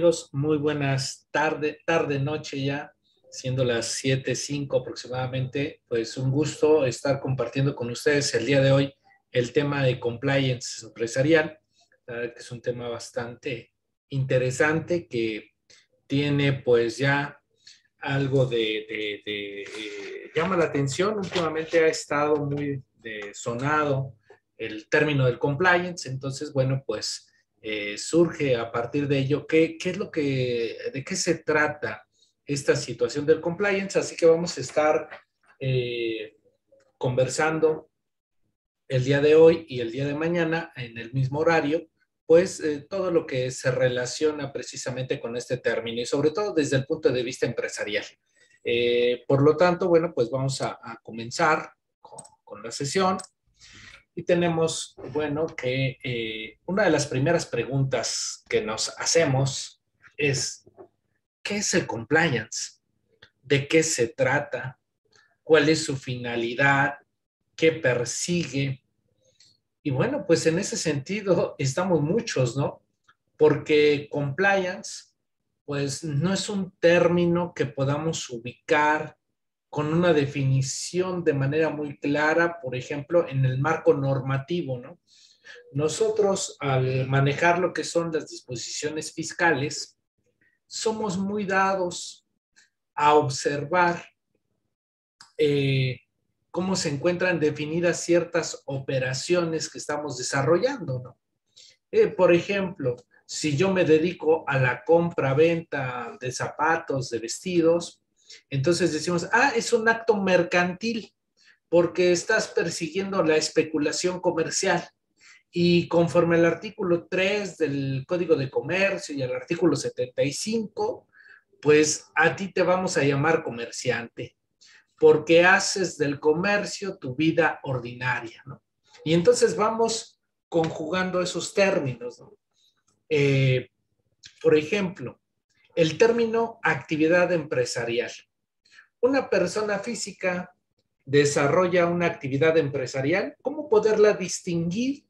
amigos? Muy buenas tarde, noche ya, siendo las 7:05 aproximadamente. Pues un gusto estar compartiendo con ustedes el día de hoy el tema de compliance empresarial. La verdad que es un tema bastante interesante que tiene pues ya algo llama la atención. Últimamente ha estado muy sonado el término del compliance. Entonces, bueno, pues surge a partir de ello qué es de qué se trata esta situación del compliance. Así que vamos a estar eh, conversando el día de hoy y el día de mañana en el mismo horario, pues todo lo que se relaciona precisamente con este término y sobre todo desde el punto de vista empresarial. Por lo tanto, bueno, pues vamos a comenzar con la sesión y tenemos, bueno, que una de las primeras preguntas que nos hacemos es, ¿qué es el compliance? ¿De qué se trata? ¿Cuál es su finalidad? ¿Qué persigue? Y bueno, pues en ese sentido estamos muchos, ¿no? Porque compliance, pues no es un término que podamos ubicar con una definición de manera muy clara, por ejemplo, en el marco normativo, ¿no? Nosotros, al manejar lo que son las disposiciones fiscales, somos muy dados a observar cómo se encuentran definidas ciertas operaciones que estamos desarrollando, ¿no? Por ejemplo, si yo me dedico a la compra-venta de zapatos, de vestidos, entonces decimos, es un acto mercantil porque estás persiguiendo la especulación comercial. Y conforme al artículo 3 del Código de Comercio y al artículo 75, pues a ti te vamos a llamar comerciante porque haces del comercio tu vida ordinaria, ¿no? Y entonces vamos conjugando esos términos, ¿no? Eh, por ejemplo, el término actividad empresarial. Una persona física desarrolla una actividad empresarial. ¿Cómo poderla distinguir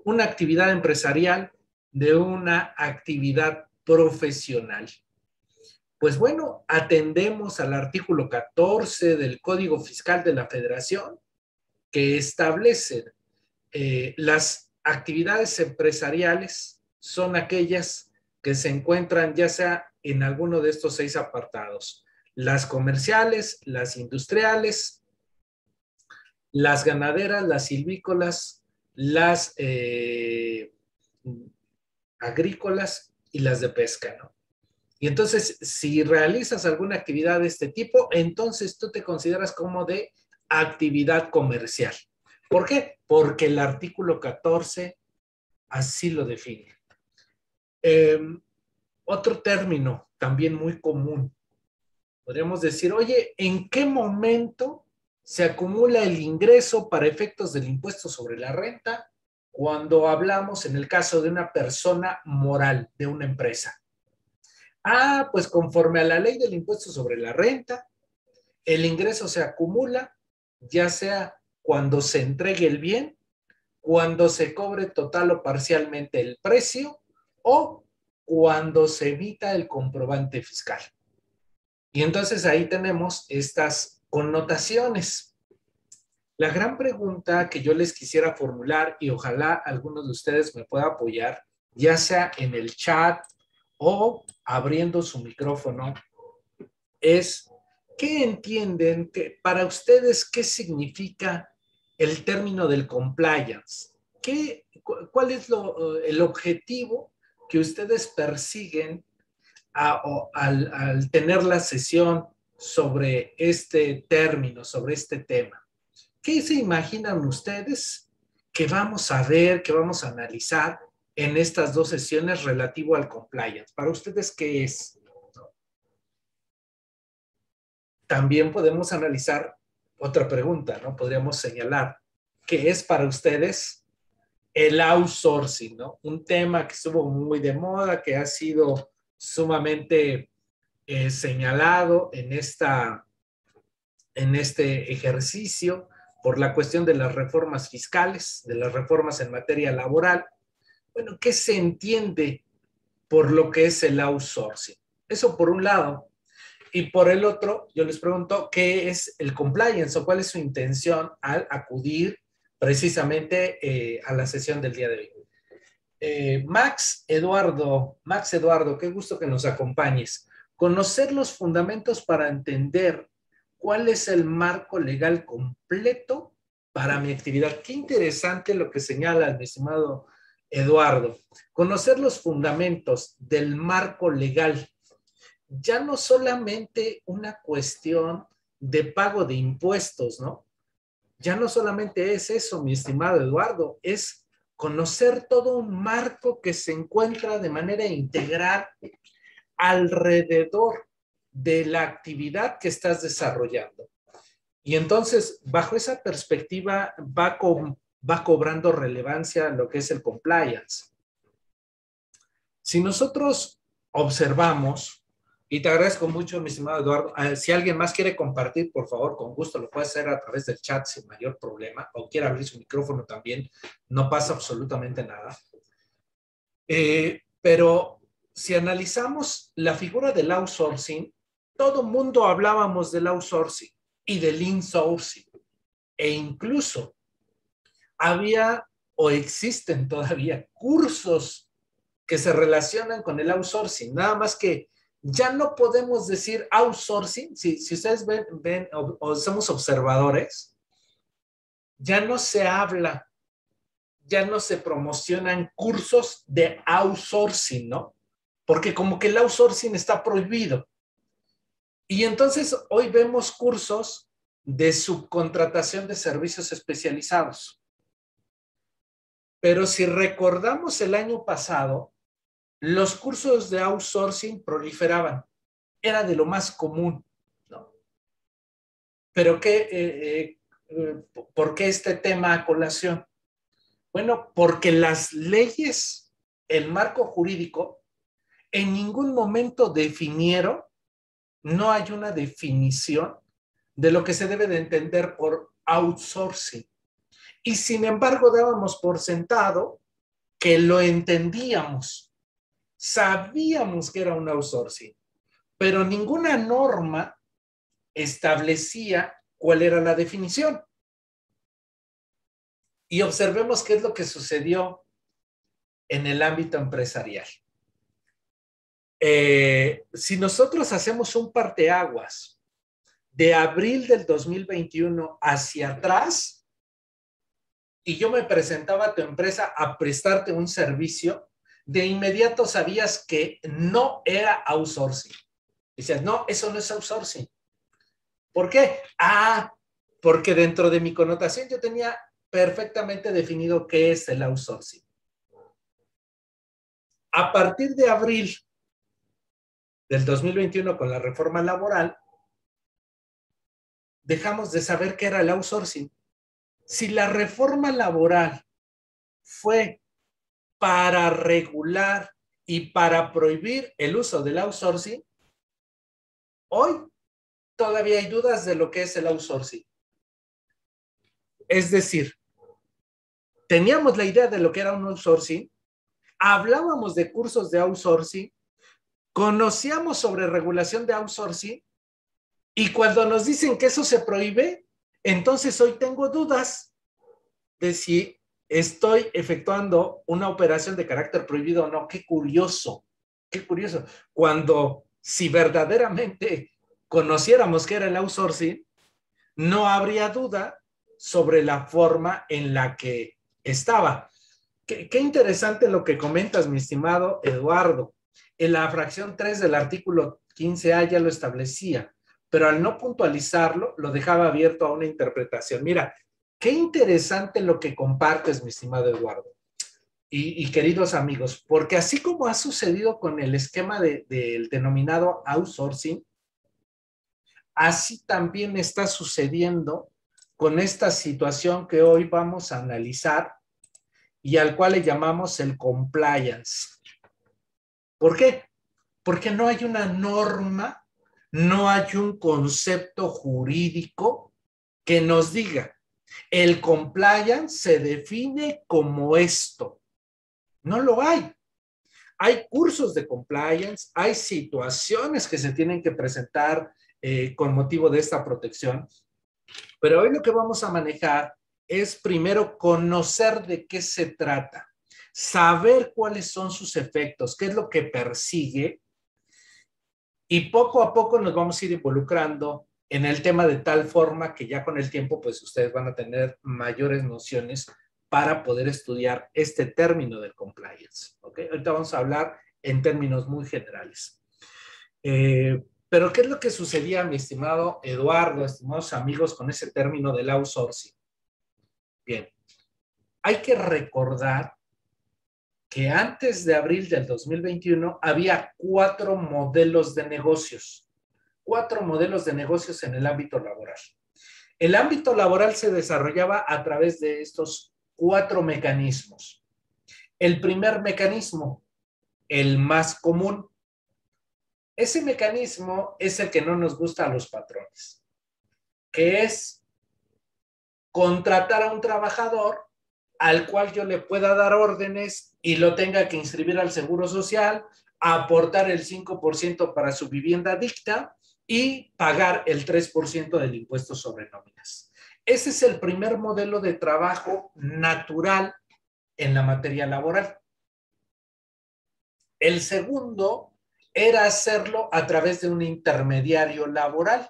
una actividad empresarial de una actividad profesional? Pues bueno, atendemos al artículo 14 del Código Fiscal de la Federación, que establece las actividades empresariales son aquellas que se encuentran ya sea en alguno de estos 6 apartados: las comerciales, las industriales, las ganaderas, las silvícolas, las agrícolas y las de pesca, ¿no? Y entonces, si realizas alguna actividad de este tipo, entonces tú te consideras como de actividad comercial. ¿Por qué? Porque el artículo 14 así lo define. Eh, Otro término también muy común, podríamos decir, oye, ¿en qué momento se acumula el ingreso para efectos del impuesto sobre la renta cuando hablamos en el caso de una persona moral, de una empresa? Pues conforme a la ley del impuesto sobre la renta, el ingreso se acumula, ya sea cuando se entregue el bien, cuando se cobre total o parcialmente el precio o cuando se emita el comprobante fiscal. Y entonces ahí tenemos estas connotaciones. La gran pregunta que yo les quisiera formular, y ojalá algunos de ustedes me pueda apoyar, ya sea en el chat o abriendo su micrófono, es: ¿qué entienden que para ustedes qué significa el término del compliance? ¿Cuál es el objetivo que ustedes persiguen al tener la sesión sobre este término, sobre este tema? ¿Qué se imaginan ustedes que vamos a ver, que vamos a analizar en estas 2 sesiones relativo al compliance? Para ustedes, ¿qué es? También podemos analizar otra pregunta, ¿no? Podríamos señalar, ¿qué es para ustedes el outsourcing, ¿no? Un tema que estuvo muy de moda, que ha sido sumamente señalado en este ejercicio por la cuestión de las reformas fiscales, de las reformas en materia laboral. Bueno, ¿qué se entiende por lo que es el outsourcing. Eso por un lado. Y por el otro, yo les pregunto, ¿qué es el compliance o cuál es su intención al acudir precisamente a la sesión del día de hoy? Max Eduardo, qué gusto que nos acompañes. Conocer los fundamentos para entender cuál es el marco legal completo para mi actividad. Qué interesante lo que señala mi estimado Eduardo. Conocer los fundamentos del marco legal. Ya no solamente una cuestión de pago de impuestos, ¿no? Ya no solamente es eso, mi estimado Eduardo, es conocer todo un marco que se encuentra de manera integral alrededor de la actividad que estás desarrollando. Y entonces, bajo esa perspectiva, va cobrando relevancia lo que es el compliance. Si nosotros observamos, y te agradezco mucho, mi estimado Eduardo, si alguien más quiere compartir, por favor, con gusto lo puede hacer a través del chat sin mayor problema, o quiere abrir su micrófono también, no pasa absolutamente nada. Pero si analizamos la figura del outsourcing, todo mundo hablábamos del outsourcing y del insourcing, e incluso había o existen todavía cursos que se relacionan con el outsourcing, nada más que ya no podemos decir outsourcing, si ustedes ven o somos observadores, ya no se habla, ya no se promocionan cursos de outsourcing, ¿no? Porque como que el outsourcing está prohibido. Y entonces hoy vemos cursos de subcontratación de servicios especializados. Pero si recordamos el año pasado, los cursos de outsourcing proliferaban. Era de lo más común, ¿no? Pero ¿por qué este tema a colación? Bueno, porque las leyes, el marco jurídico, en ningún momento definieron, no hay una definición de lo que se debe de entender por outsourcing. Y sin embargo, dábamos por sentado que lo entendíamos. Sabíamos que era un outsourcing, pero ninguna norma establecía cuál era la definición. Y observemos qué es lo que sucedió en el ámbito empresarial. Si nosotros hacemos un parteaguas de abril del 2021 hacia atrás, y yo me presentaba a tu empresa a prestarte un servicio, de inmediato sabías que no era outsourcing. Decías, no, eso no es outsourcing. ¿Por qué? Porque dentro de mi connotación yo tenía perfectamente definido qué es el outsourcing. A partir de abril del 2021, con la reforma laboral, dejamos de saber qué era el outsourcing. Si la reforma laboral fue para regular y para prohibir el uso del outsourcing, hoy todavía hay dudas de lo que es el outsourcing. Es decir, teníamos la idea de lo que era un outsourcing, hablábamos de cursos de outsourcing, conocíamos sobre regulación de outsourcing, y cuando nos dicen que eso se prohíbe, entonces hoy tengo dudas de si estoy efectuando una operación de carácter prohibido o no. Qué curioso, qué curioso. Cuando si verdaderamente conociéramos qué era el outsourcing, no habría duda sobre la forma en la que estaba. Qué interesante lo que comentas, mi estimado Eduardo. En la fracción 3 del artículo 15A ya lo establecía, pero al no puntualizarlo, lo dejaba abierto a una interpretación. Mira, qué interesante lo que compartes, mi estimado Eduardo. Y queridos amigos, porque así como ha sucedido con el esquema del denominado outsourcing, así también está sucediendo con esta situación que hoy vamos a analizar y al cual le llamamos el compliance. ¿Por qué? Porque no hay una norma, no hay un concepto jurídico que nos diga, el compliance se define como esto. No lo hay. Hay cursos de compliance, hay situaciones que se tienen que presentar con motivo de esta protección, pero hoy lo que vamos a manejar es primero conocer de qué se trata, saber cuáles son sus efectos, qué es lo que persigue, y poco a poco nos vamos a ir involucrando en el tema de tal forma que ya con el tiempo, pues ustedes van a tener mayores nociones para poder estudiar este término del compliance. ¿Okay? Ahorita vamos a hablar en términos muy generales. Pero ¿qué es lo que sucedía, mi estimado Eduardo, estimados amigos, con ese término del outsourcing? Bien, hay que recordar que antes de abril del 2021 había 4 modelos de negocios. 4 modelos de negocios en el ámbito laboral. El ámbito laboral se desarrollaba a través de estos 4 mecanismos. El primer mecanismo, el más común. Ese mecanismo es el que no nos gusta a los patrones, que es contratar a un trabajador al cual yo le pueda dar órdenes y lo tenga que inscribir al Seguro Social, aportar el 5% para su vivienda dicta y pagar el 3% del impuesto sobre nóminas. Ese es el primer modelo de trabajo natural en la materia laboral. El segundo era hacerlo a través de un intermediario laboral,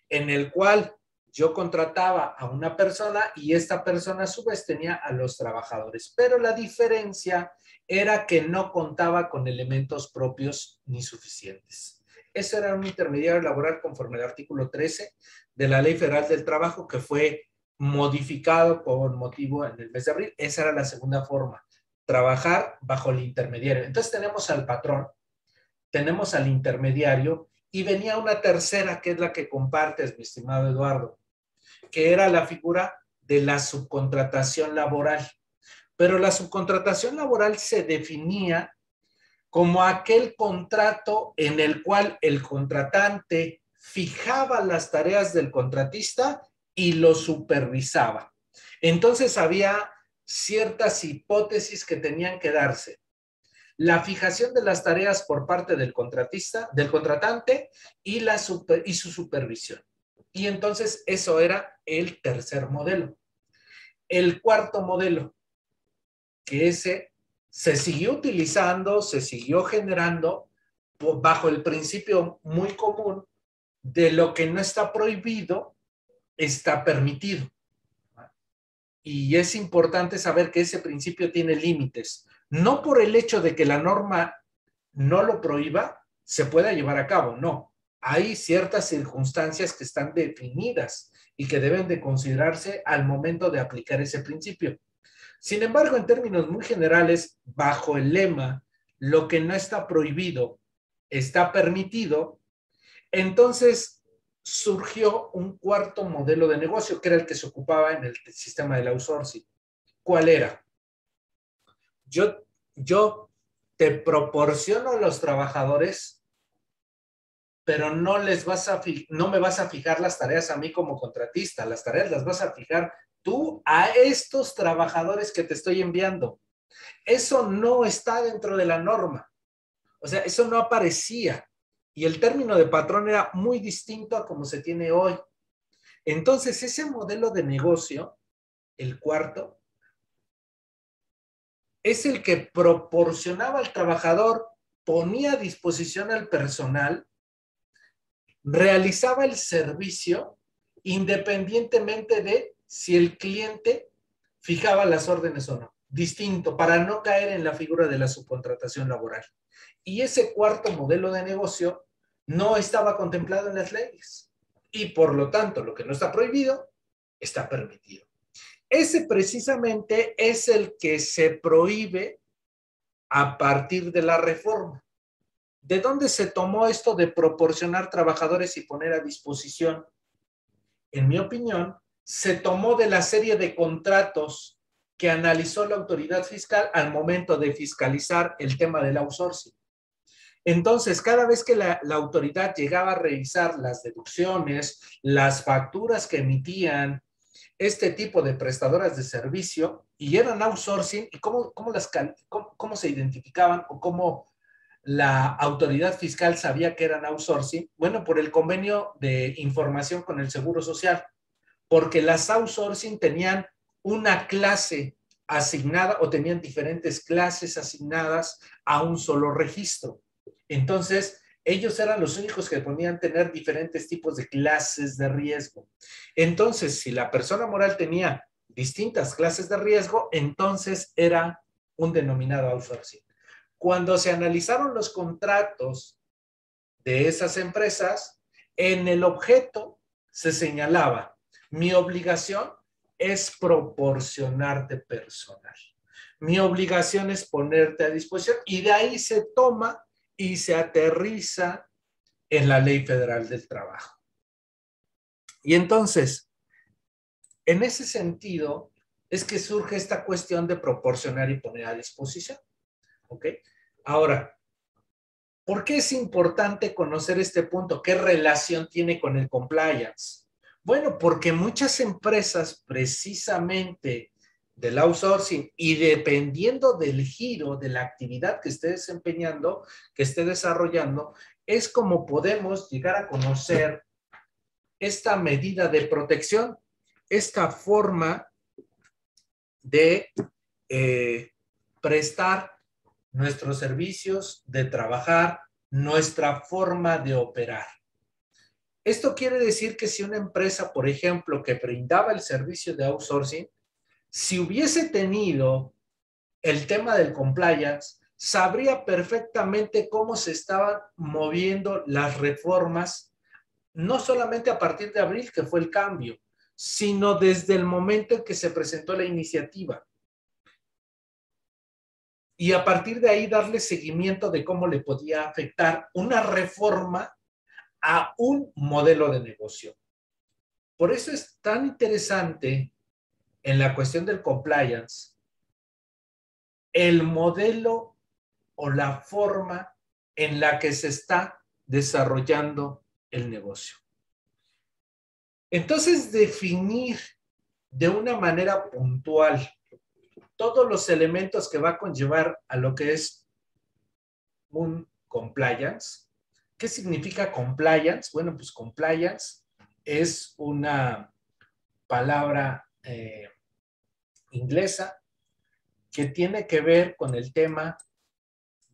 en el cual yo contrataba a una persona y esta persona a su vez tenía a los trabajadores. Pero la diferencia era que no contaba con elementos propios ni suficientes. Eso era un intermediario laboral conforme al artículo 13 de la Ley Federal del Trabajo, que fue modificado por motivo en el mes de abril. Esa era la segunda forma, trabajar bajo el intermediario. Entonces tenemos al patrón, tenemos al intermediario y venía una tercera que es la que compartes, mi estimado Eduardo, que era la figura de la subcontratación laboral. Pero la subcontratación laboral se definía como aquel contrato en el cual el contratante fijaba las tareas del contratista y lo supervisaba. Entonces había ciertas hipótesis que tenían que darse. La fijación de las tareas por parte del contratista, del contratante y su supervisión. Y entonces eso era el tercer modelo. El cuarto modelo, que ese se siguió utilizando, se siguió generando bajo el principio muy común de lo que no está prohibido, está permitido. Y es importante saber que ese principio tiene límites. No por el hecho de que la norma no lo prohíba, se pueda llevar a cabo, no. Hay ciertas circunstancias que están definidas y que deben de considerarse al momento de aplicar ese principio. Sin embargo, en términos muy generales, bajo el lema, lo que no está prohibido está permitido, entonces surgió un cuarto modelo de negocio, que era el que se ocupaba en el sistema del outsourcing. ¿Cuál era? Yo te proporciono a los trabajadores, pero no me vas a fijar las tareas a mí como contratista, las tareas las vas a fijar tú a estos trabajadores que te estoy enviando. Eso no está dentro de la norma. O sea, eso no aparecía. Y el término de patrón era muy distinto a como se tiene hoy. Entonces, ese modelo de negocio, el cuarto, es el que proporcionaba al trabajador, ponía a disposición al personal, realizaba el servicio independientemente de si el cliente fijaba las órdenes o no. Distinto, para no caer en la figura de la subcontratación laboral. Y ese cuarto modelo de negocio no estaba contemplado en las leyes. Y por lo tanto, lo que no está prohibido, está permitido. Ese precisamente es el que se prohíbe a partir de la reforma. ¿De dónde se tomó esto de proporcionar trabajadores y poner a disposición? En mi opinión, se tomó de la serie de contratos que analizó la autoridad fiscal al momento de fiscalizar el tema del outsourcing. Entonces, cada vez que la autoridad llegaba a revisar las deducciones, las facturas que emitían este tipo de prestadoras de servicio y eran outsourcing y cómo se identificaban o cómo la autoridad fiscal sabía que eran outsourcing. Bueno, por el convenio de información con el Seguro Social, porque las outsourcing tenían una clase asignada o tenían diferentes clases asignadas a un solo registro. Entonces, ellos eran los únicos que podían tener diferentes tipos de clases de riesgo. Entonces, si la persona moral tenía distintas clases de riesgo, entonces era un denominado outsourcing. Cuando se analizaron los contratos de esas empresas, en el objeto se señalaba: mi obligación es proporcionarte personal. Mi obligación es ponerte a disposición, y de ahí se toma y se aterriza en la Ley Federal del Trabajo. Y entonces, en ese sentido, es que surge esta cuestión de proporcionar y poner a disposición. ¿Ok? Ahora, ¿por qué es importante conocer este punto? ¿Qué relación tiene con el compliance? Bueno, porque muchas empresas, precisamente del outsourcing, y dependiendo del giro de la actividad que esté desempeñando, que esté desarrollando, es como podemos llegar a conocer esta medida de protección, esta forma de prestar nuestros servicios, de trabajar, nuestra forma de operar. Esto quiere decir que si una empresa, por ejemplo, que brindaba el servicio de outsourcing, si hubiese tenido el tema del compliance, sabría perfectamente cómo se estaban moviendo las reformas, no solamente a partir de abril, que fue el cambio, sino desde el momento en que se presentó la iniciativa. Y a partir de ahí darle seguimiento de cómo le podía afectar una reforma a un modelo de negocio. Por eso es tan interesante en la cuestión del compliance el modelo o la forma en la que se está desarrollando el negocio. Entonces, definir de una manera puntual todos los elementos que va a conllevar a lo que es un compliance. ¿Qué significa compliance? Bueno, pues compliance es una palabra inglesa que tiene que ver con el tema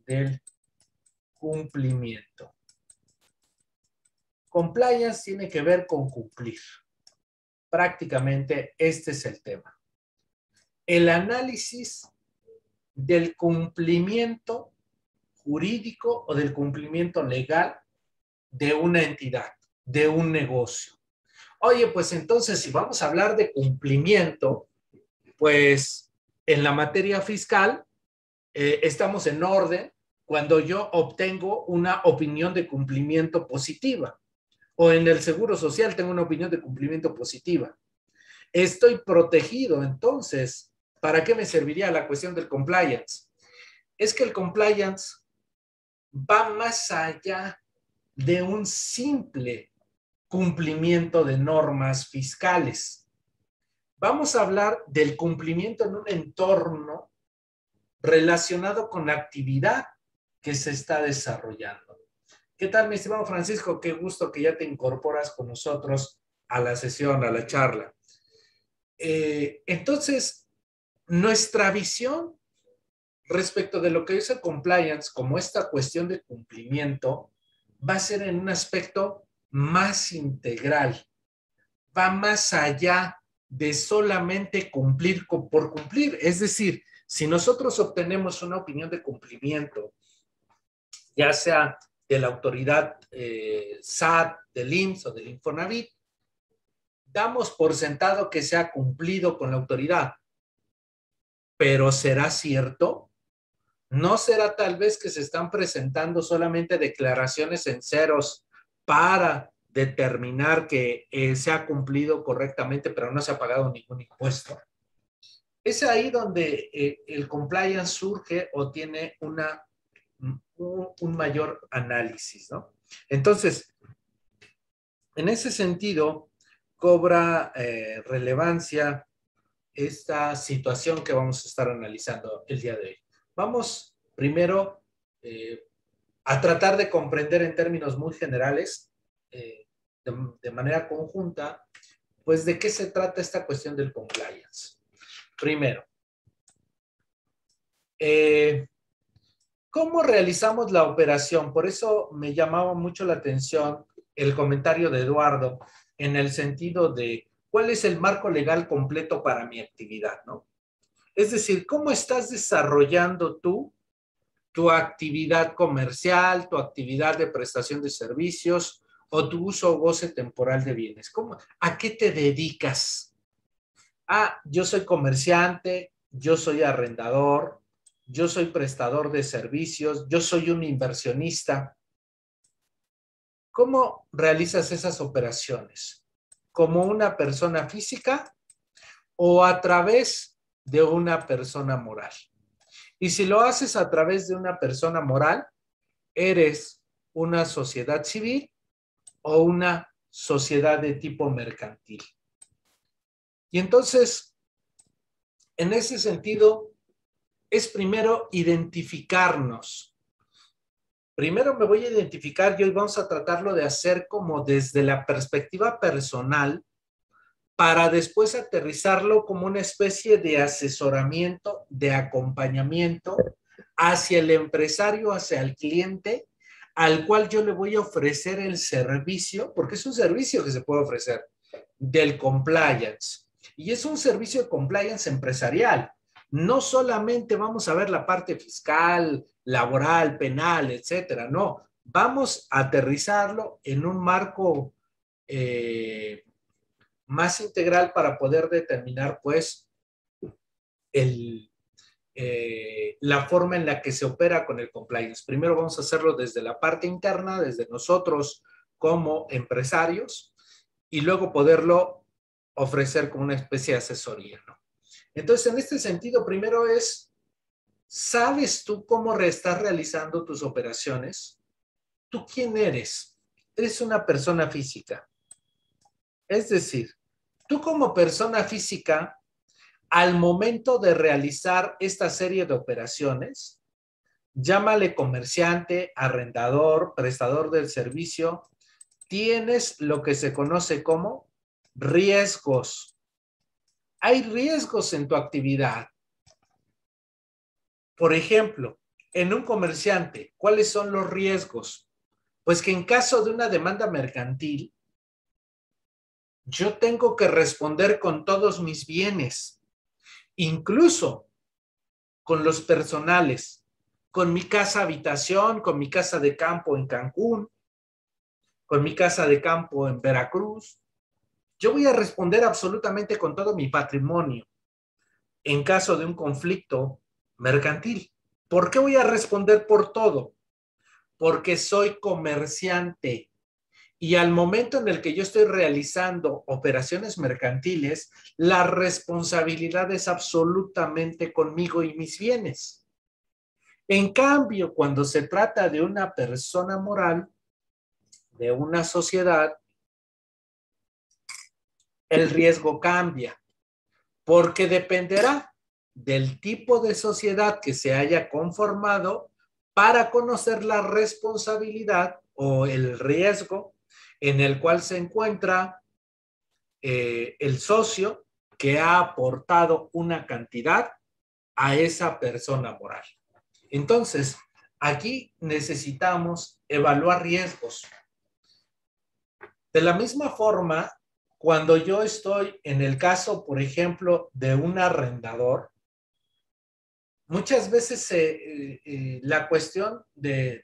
del cumplimiento. Compliance tiene que ver con cumplir. Prácticamente este es el tema. El análisis del cumplimiento jurídico o del cumplimiento legal de una entidad, de un negocio. Oye, pues entonces, si vamos a hablar de cumplimiento, pues en la materia fiscal estamos en orden cuando yo obtengo una opinión de cumplimiento positiva, o en el Seguro Social tengo una opinión de cumplimiento positiva. Estoy protegido. Entonces, ¿para qué me serviría la cuestión del compliance? Es que el compliance va más allá de un simple cumplimiento de normas fiscales. Vamos a hablar del cumplimiento en un entorno relacionado con la actividad que se está desarrollando. ¿Qué tal, mi estimado Francisco? Qué gusto que ya te incorporas con nosotros a la sesión, a la charla. Entonces, nuestra visión respecto de lo que es el compliance, como esta cuestión de cumplimiento, va a ser en un aspecto más integral, va más allá de solamente cumplir por cumplir. Es decir, si nosotros obtenemos una opinión de cumplimiento, ya sea de la autoridad SAT, del IMSS o del Infonavit, damos por sentado que se ha cumplido con la autoridad. ¿Pero será cierto? ¿No será tal vez que se están presentando solamente declaraciones en ceros para determinar que se ha cumplido correctamente, pero no se ha pagado ningún impuesto? Es ahí donde el compliance surge o tiene un mayor análisis, ¿no? Entonces, en ese sentido, cobra relevancia esta situación que vamos a estar analizando el día de hoy. Vamos primero a tratar de comprender en términos muy generales, de manera conjunta, pues de qué se trata esta cuestión del compliance. Primero, ¿cómo realizamos la operación? Por eso me llamaba mucho la atención el comentario de Eduardo en el sentido de cuál es el marco legal completo para mi actividad, ¿no? Es decir, ¿cómo estás desarrollando tú tu actividad comercial, tu actividad de prestación de servicios o tu uso o goce temporal de bienes? ¿Cómo? ¿A qué te dedicas? Ah, yo soy comerciante, yo soy arrendador, yo soy prestador de servicios, yo soy un inversionista. ¿Cómo realizas esas operaciones? ¿Como una persona física o a través de una persona moral? Y si lo haces a través de una persona moral, ¿eres una sociedad civil o una sociedad de tipo mercantil? Y entonces, en ese sentido, es primero identificarnos. Primero me voy a identificar y hoy vamos a tratarlo de hacer como desde la perspectiva personal para después aterrizarlo como una especie de asesoramiento, de acompañamiento hacia el empresario, hacia el cliente, al cual yo le voy a ofrecer el servicio, porque es un servicio que se puede ofrecer, del compliance. Y es un servicio de compliance empresarial. No solamente vamos a ver la parte fiscal, laboral, penal, etcétera. No, vamos a aterrizarlo en un marco más integral para poder determinar, pues, la forma en la que se opera con el compliance. Primero vamos a hacerlo desde la parte interna, desde nosotros como empresarios, y luego poderlo ofrecer como una especie de asesoría, ¿no? Entonces, en este sentido, primero es, ¿sabes tú cómo estás realizando tus operaciones? ¿Tú quién eres? Eres una persona física. Es decir, tú como persona física, al momento de realizar esta serie de operaciones, llámale comerciante, arrendador, prestador del servicio, tienes lo que se conoce como riesgos. Hay riesgos en tu actividad. Por ejemplo, en un comerciante, ¿cuáles son los riesgos? Pues que en caso de una demanda mercantil, yo tengo que responder con todos mis bienes, incluso con los personales, con mi casa habitación, con mi casa de campo en Cancún, con mi casa de campo en Veracruz. Yo voy a responder absolutamente con todo mi patrimonio en caso de un conflicto mercantil. ¿Por qué voy a responder por todo? Porque soy comerciante. Y al momento en el que yo estoy realizando operaciones mercantiles, la responsabilidad es absolutamente conmigo y mis bienes. En cambio, cuando se trata de una persona moral, de una sociedad, el riesgo cambia, porque dependerá del tipo de sociedad que se haya conformado para conocer la responsabilidad o el riesgo en el cual se encuentra el socio que ha aportado una cantidad a esa persona moral. Entonces, aquí necesitamos evaluar riesgos. De la misma forma, cuando yo estoy en el caso, por ejemplo, de un arrendador, muchas veces la cuestión del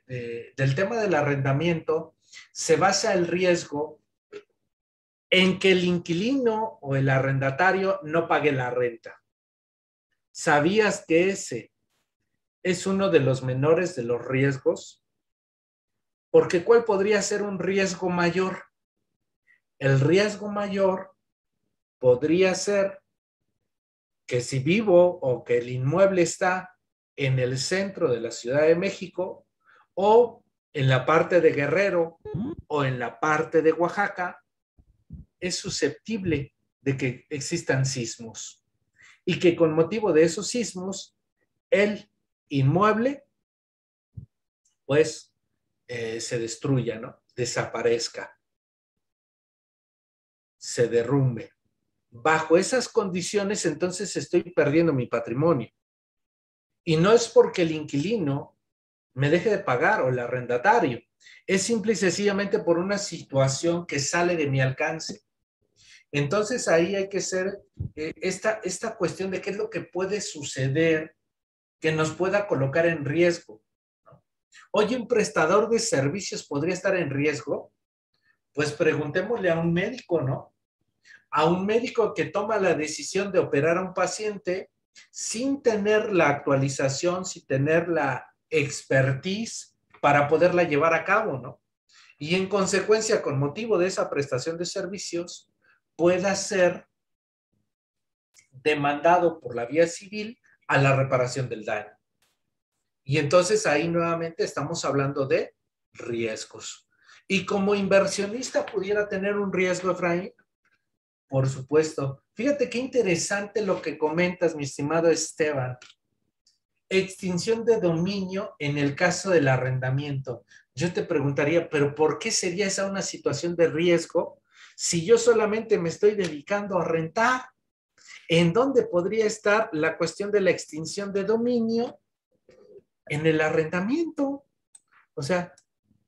tema del arrendamiento se basa el riesgo en que el inquilino o el arrendatario no pague la renta. ¿Sabías que ese es uno de los menores de los riesgos? Porque ¿cuál podría ser un riesgo mayor? El riesgo mayor podría ser que si vivo o que el inmueble está en el centro de la Ciudad de México o en la parte de Guerrero o en la parte de Oaxaca, es susceptible de que existan sismos y que con motivo de esos sismos el inmueble pues se destruya, ¿no? Desaparezca, se derrumbe. Bajo esas condiciones, entonces estoy perdiendo mi patrimonio. Y no es porque el inquilino me deje de pagar o el arrendatario. Es simple y sencillamente por una situación que sale de mi alcance. Entonces ahí hay que ser esta cuestión de qué es lo que puede suceder que nos pueda colocar en riesgo, ¿no? Oye, ¿un prestador de servicios podría estar en riesgo? Pues preguntémosle a un médico, ¿no? A un médico que toma la decisión de operar a un paciente sin tener la actualización, sin tener la expertise para poderla llevar a cabo, ¿no? Y en consecuencia, con motivo de esa prestación de servicios, pueda ser demandado por la vía civil a la reparación del daño. Y entonces ahí nuevamente estamos hablando de riesgos. Y como inversionista pudiera tener un riesgo, Efraín, por supuesto. Fíjate qué interesante lo que comentas, mi estimado Esteban. Extinción de dominio en el caso del arrendamiento. Yo te preguntaría, ¿pero por qué sería esa una situación de riesgo si yo solamente me estoy dedicando a rentar? ¿En dónde podría estar la cuestión de la extinción de dominio en el arrendamiento? O sea,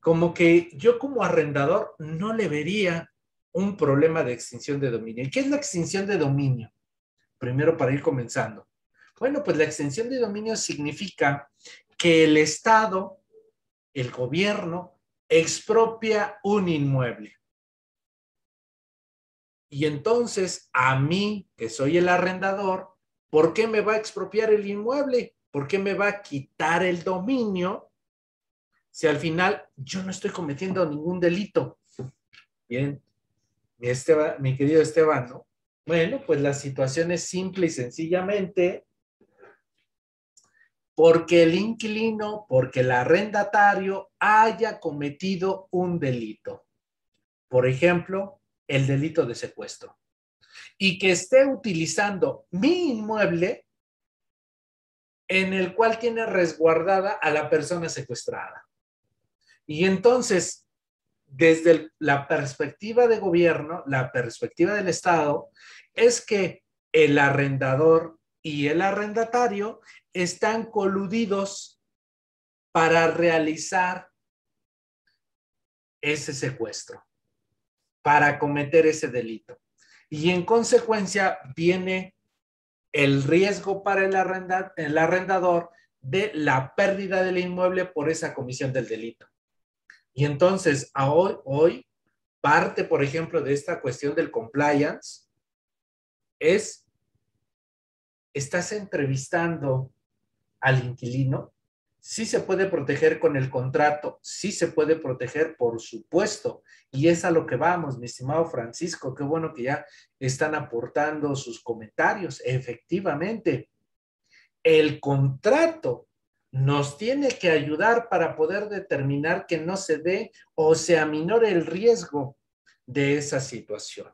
como que yo como arrendador no le vería un problema de extinción de dominio. ¿Y qué es la extinción de dominio? Primero para ir comenzando. Bueno, pues la extinción de dominio significa que el Estado, el gobierno, expropia un inmueble. Y entonces a mí, que soy el arrendador, ¿por qué me va a expropiar el inmueble? ¿Por qué me va a quitar el dominio si al final yo no estoy cometiendo ningún delito? Bien, mi querido Esteban, ¿no? Bueno, pues la situación es simple y sencillamente porque el inquilino, porque el arrendatario haya cometido un delito. Por ejemplo, el delito de secuestro. Y que esté utilizando mi inmueble en el cual tiene resguardada a la persona secuestrada. Y entonces, desde la perspectiva de gobierno, la perspectiva del Estado, es que el arrendador y el arrendatario están coludidos para realizar ese secuestro, para cometer ese delito. Y en consecuencia viene el riesgo para el arrendador de la pérdida del inmueble por esa comisión del delito. Y entonces, hoy parte, por ejemplo, de esta cuestión del compliance es, estás entrevistando al inquilino. Sí se puede proteger con el contrato, sí se puede proteger, por supuesto, y es a lo que vamos, mi estimado Francisco. Qué bueno que ya están aportando sus comentarios. Efectivamente, el contrato nos tiene que ayudar para poder determinar que no se dé o se aminore el riesgo de esa situación.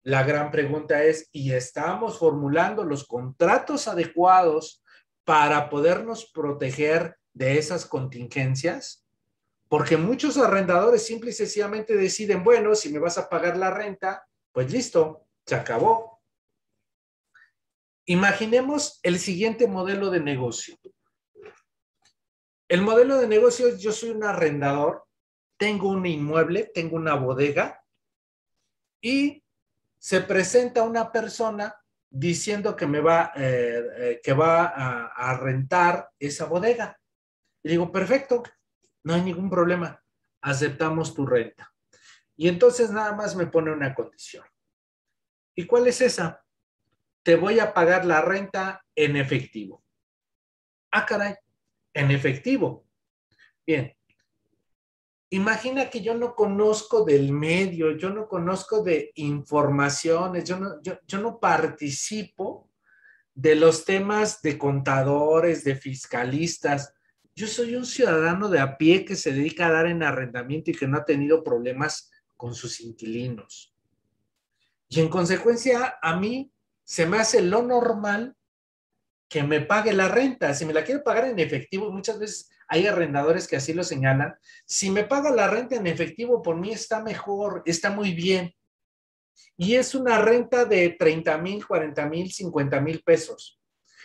La gran pregunta es, ¿y estamos formulando los contratos adecuados para podernos proteger de esas contingencias? Porque muchos arrendadores simple y sencillamente deciden, bueno, si me vas a pagar la renta, pues listo, se acabó. Imaginemos el siguiente modelo de negocio. El modelo de negocio es: yo soy un arrendador, tengo un inmueble, tengo una bodega y se presenta una persona diciendo que va a rentar esa bodega. Y digo, perfecto, no hay ningún problema, aceptamos tu renta. Y entonces nada más me pone una condición. ¿Y cuál es esa? Te voy a pagar la renta en efectivo. Ah, caray, en efectivo. Bien, imagina que yo no conozco del medio, yo no conozco de informaciones, yo no participo de los temas de contadores, de fiscalistas. Yo soy un ciudadano de a pie que se dedica a dar en arrendamiento y que no ha tenido problemas con sus inquilinos. Y en consecuencia, a mí se me hace lo normal que me pague la renta. Si me la quiero pagar en efectivo, muchas veces hay arrendadores que así lo señalan. Si me paga la renta en efectivo, por mí está mejor, está muy bien. Y es una renta de 30,000, 40,000, 50,000 pesos.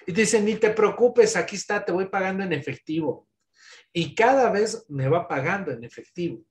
Y te dicen, ni te preocupes, aquí está, te voy pagando en efectivo. Y cada vez me va pagando en efectivo.